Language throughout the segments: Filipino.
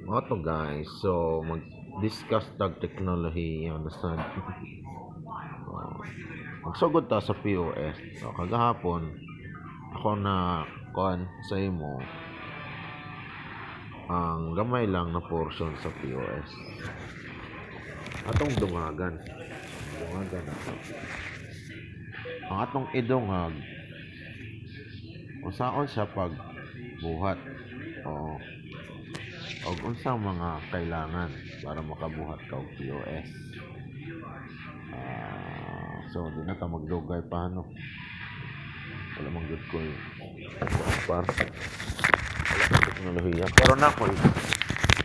Oto guys, so mag-discuss tag teknolohiya na sad. Magsugod ta sa POS. So, kagahapon ako na kuan sa imo ang gamay lang na portion sa POS. Atong dungagan. Dungagan ato. Ang atong idungag unsaon siya pag buhat o og unsang mga kailangan para makabuhat ka og POS. So di na ta magdugay pa no. Wala man gud ko para wala ka teknolohiya pero na ko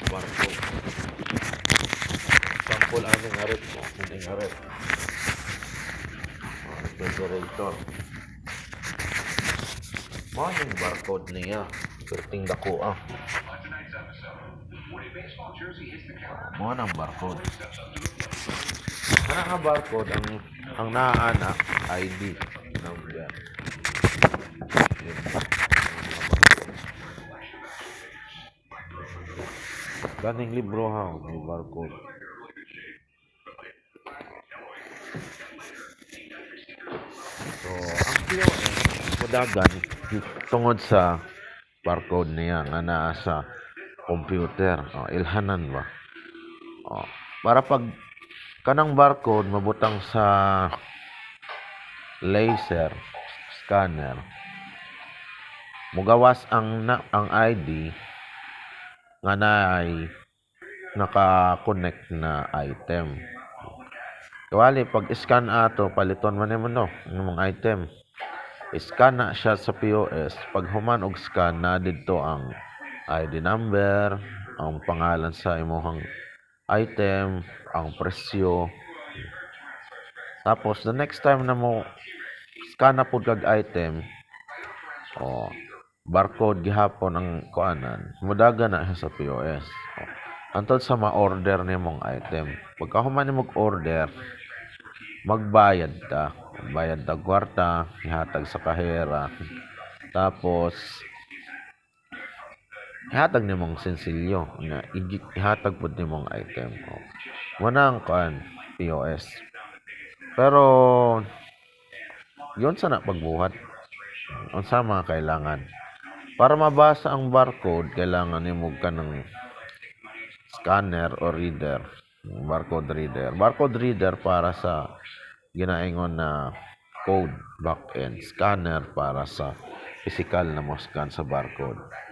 barko sample aning arit mo aning arit refrigerator mo aning barcode niya perting dako mo nang barcode nga barcode ang naana ID number ganing libro ha may barcode. So ang POS mudagan tungod sa barcode niya nga naa sa computer ilhanan ba para pag kanang barcode mabutang sa laser scanner mugawas ang ID nga naay naka-connect na item. Kawali pag scan ato paliton man nimo no imong item. Scan na siya sa POS pag human og scan na didto ang ID number, ang pangalan sa imong item, ang presyo. Tapos the next time na mo scan na pud kag item barcode gihapon ang kuanan mudagan na siya sa POS antod sa ma-order nimong item pagka human nimong order magbayad ta kwarta ihatag sa kahera tapos ihatag nimong sensilyo nga ihatag pud nimong item muna ang kuan POS pero yun sana pagbuhat unsa mga kailangan para mabasa ang barcode kailangan nimo kanang scanner o reader barcode reader para sa ginaingon na code backend scanner para sa physical na mo scan sa barcode